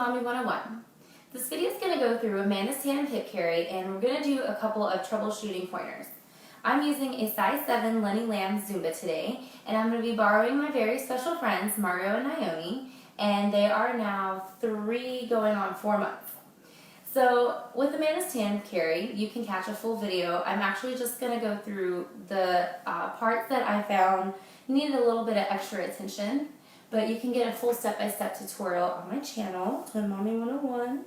Mommy 101. This video is going to go through Amanda's tandem hip carry, and we're going to do a couple of troubleshooting pointers. I'm using a size 7 Lenny Lamb Zumba today, and I'm going to be borrowing my very special friends Mario and Naomi, and they are now 3 going on 4 months. So with Amanda's tandem carry, you can catch a full video. I'm actually just going to go through the parts that I found needed a little bit of extra attention, but you can get a full step-by-step tutorial on my channel, Twin Mommy 101.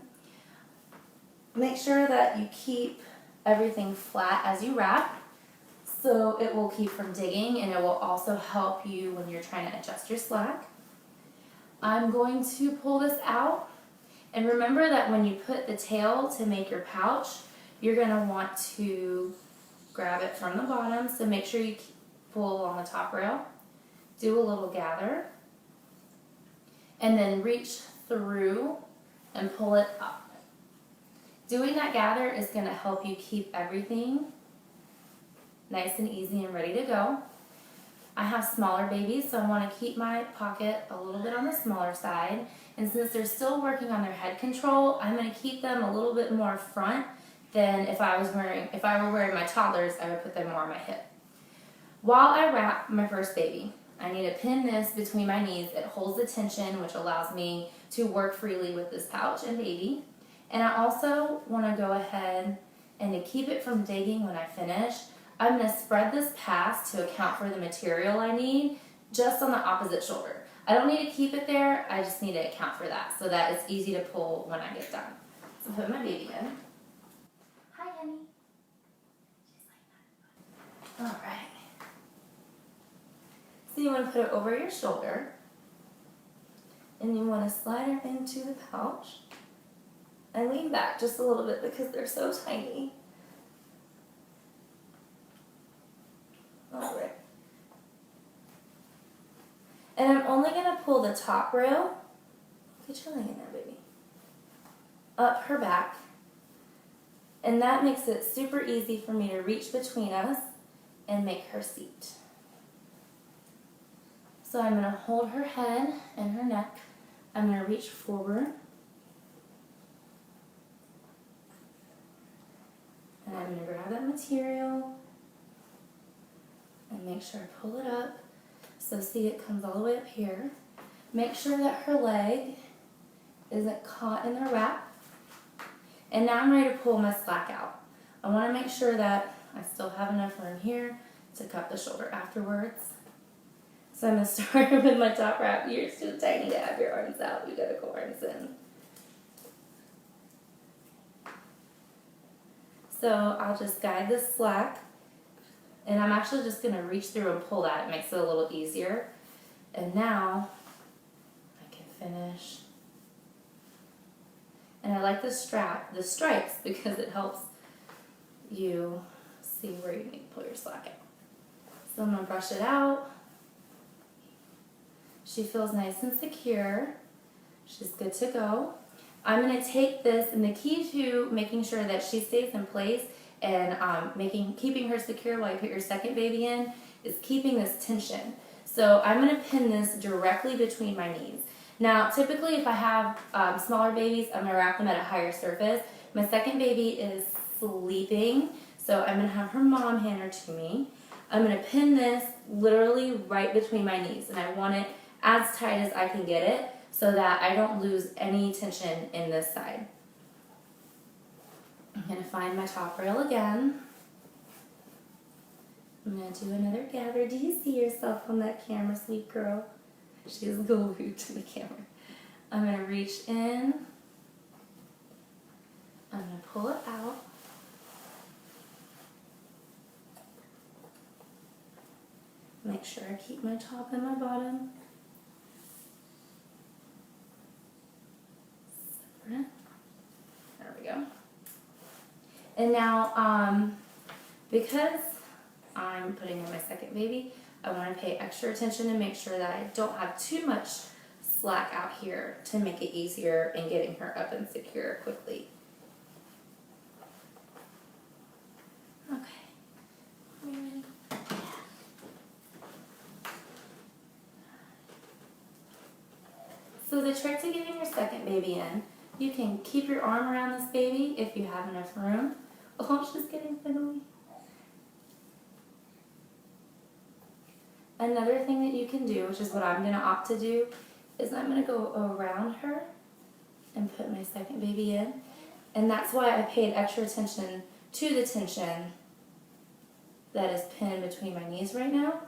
Make sure that you keep everything flat as you wrap, so it will keep from digging, and it will also help you when you're trying to adjust your slack. I'm going to pull this out, and remember that when you put the tail to make your pouch, you're going to want to grab it from the bottom, so make sure you pull on the top rail, do a little gather, and then reach through and pull it up. Doing that gather is going to help you keep everything nice and easy and ready to go. I have smaller babies, so I want to keep my pocket a little bit on the smaller side. And since they're still working on their head control, I'm going to keep them a little bit more front than if I were wearing my toddlers, I would put them more on my hip. While I wrap my first baby, I need to pin this between my knees. It holds the tension, which allows me to work freely with this pouch and baby. And I also want to go ahead and to keep it from digging when I finish, I'm going to spread this pass to account for the material I need just on the opposite shoulder. I don't need to keep it there, I just need to account for that so that it's easy to pull when I get done. So put my baby in. Hi, honey. She's like that. All right. So you want to put it over your shoulder, and you want to slide her into the pouch and lean back just a little bit because they're so tiny. All right. And I'm only going to pull the top rail, get your leg in there, baby, up her back. And that makes it super easy for me to reach between us and make her seat. So I'm going to hold her head and her neck. I'm going to reach forward. And I'm going to grab that material and make sure I pull it up. So see, it comes all the way up here. Make sure that her leg isn't caught in the wrap. And now I'm ready to pull my slack out. I want to make sure that I still have enough room here to cut the shoulder afterwards. So I'm going to start with my top wrap. You're too tiny to have your arms out. You got to go arms in. So I'll just guide this slack, and I'm actually just going to reach through and pull that. It makes it a little easier. And now I can finish. And I like the stripes, because it helps you see where you need to pull your slack out. So I'm going to brush it out. She feels nice and secure. She's good to go. I'm going to take this, and the key to making sure that she stays in place and keeping her secure while you put your second baby in is keeping this tension. So I'm going to pin this directly between my knees. Now, typically if I have smaller babies, I'm going to wrap them at a higher surface. My second baby is sleeping, so I'm going to have her mom hand her to me. I'm going to pin this literally right between my knees, and I want it as tight as I can get it so that I don't lose any tension in this side. I'm going to find my top rail again. I'm going to do another gather. Do you see yourself on that camera, sweet girl? She's glued to the camera. I'm going to reach in. I'm going to pull it out. Make sure I keep my top and my bottom separate. There we go. And now, because I'm putting in my second baby, I want to pay extra attention and make sure that I don't have too much slack out here to make it easier in getting her up and secure quickly. Okay. Are you ready? So So the trick to getting your second baby in, you can keep your arm around this baby if you have enough room. Oh, she's getting fiddly. Another thing that you can do, which is what I'm going to opt to do, is I'm going to go around her and put my second baby in. And that's why I paid extra attention to the tension that is pinned between my knees right now.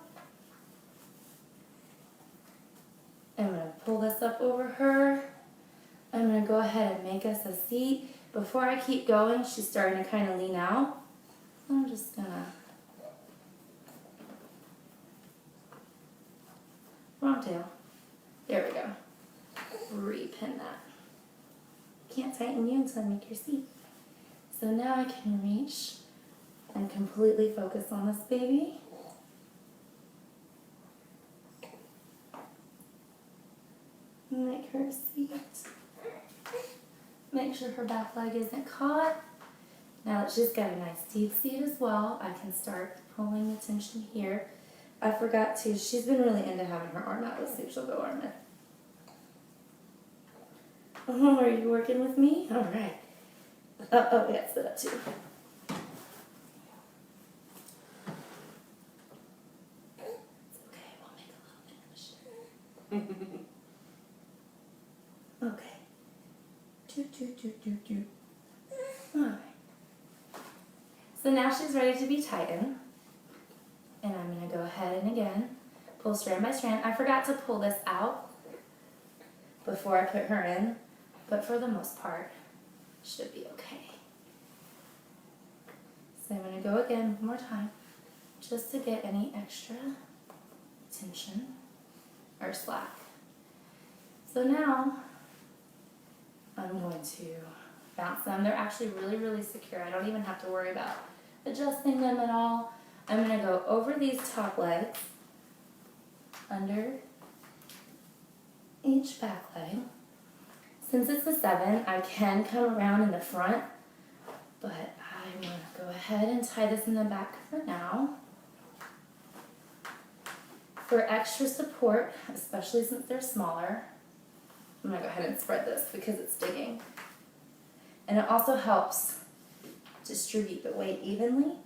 I'm going to pull this up over her. I'm going to go ahead and make us a seat. Before I keep going, she's starting to kind of lean out. I'm just going to... Wrong tail. There we go. Repin that. Can't tighten you until I make your seat. So now I can reach and completely focus on this baby. Make her a seat. Make sure her back leg isn't caught. Now that she's got a nice deep seat as well, I can start pulling the tension here. I forgot to, she's been really into having her arm out. Let's see if she'll go arm in. Oh, are you working with me? All right. Oh, we got to sit up too. It's okay, we'll make a little bit of a shift. Okay. All right. So now she's ready to be tightened. And I'm going to go ahead and again, pull strand by strand. I forgot to pull this out before I put her in, but for the most part, should be okay. So I'm going to go again one more time, just to get any extra tension or slack. So now, I'm going to bounce them. They're actually really, really secure. I don't even have to worry about adjusting them at all. I'm going to go over these top legs, under each back leg. Since it's a 7, I can come around in the front, but I'm going to go ahead and tie this in the back for now. For extra support, especially since they're smaller, I'm going to go ahead and spread this because it's digging. And it also helps distribute the weight evenly.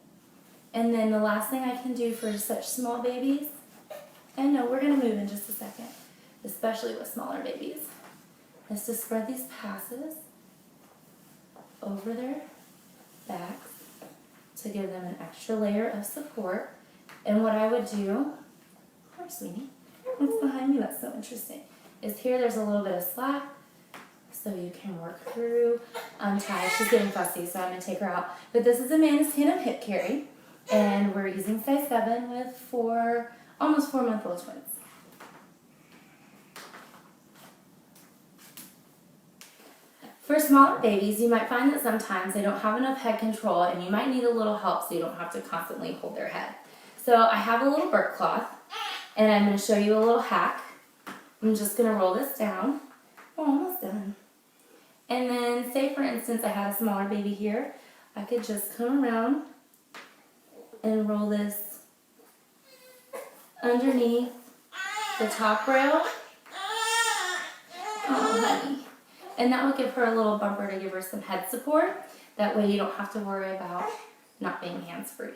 And then the last thing I can do for such small babies, and no, we're going to move in just a second, especially with smaller babies, is to spread these passes over their backs to give them an extra layer of support. And what I would do, poor sweetie, what's behind you? That's so interesting. Is here there's a little bit of slack, so you can work through, untie. She's getting fussy, so I'm going to take her out. But this is Amanda's Tandem hip carry. And we're using size 7 with almost 4-month-old twins. For smaller babies, you might find that sometimes they don't have enough head control and you might need a little help so you don't have to constantly hold their head. So I have a little burp cloth and I'm going to show you a little hack. I'm just going to roll this down. We're almost done. And then say for instance I had a smaller baby here, I could just come around and roll this underneath the top rail. Oh, honey. And that will give her a little bumper to give her some head support. That way you don't have to worry about not being hands-free.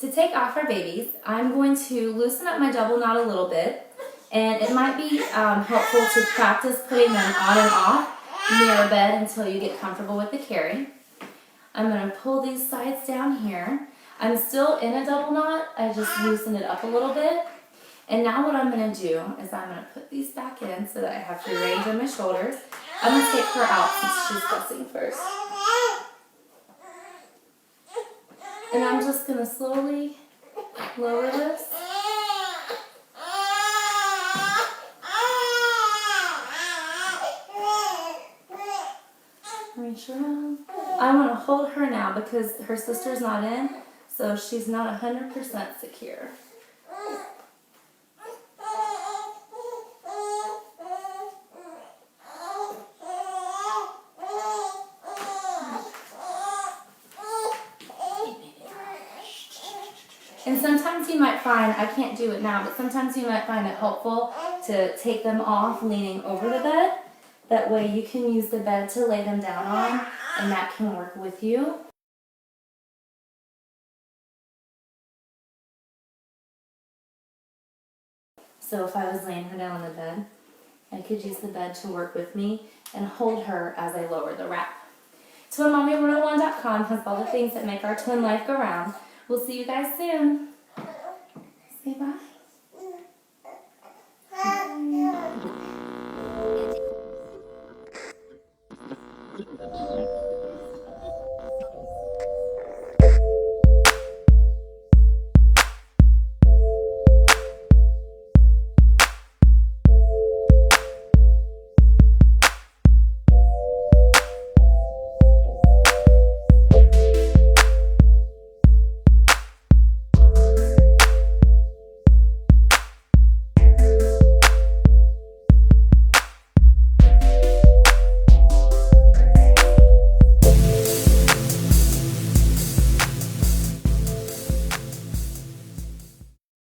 To take off our babies, I'm going to loosen up my double knot a little bit. And it might be helpful to practice putting them on and off near a bed until you get comfortable with the carry. I'm going to pull these sides down here. I'm still in a double knot. I just loosened it up a little bit. And now what I'm going to do is I'm going to put these back in so that I have free range on my shoulders. I'm going to take her out since she's fussing first. And I'm just going to slowly lower this. Reach around. I want to hold her now because her sister's not in, so she's not 100% secure. And sometimes sometimes you might find, I can't do it now, but sometimes you might find it helpful to take them off leaning over the bed. That way you can use the bed to lay them down on, and that can work with you. So if I was laying her down on the bed, I could use the bed to work with me and hold her as I lower the wrap. TwinMommy101.com has all the things that make our twin life go round. We'll see you guys soon. Say bye.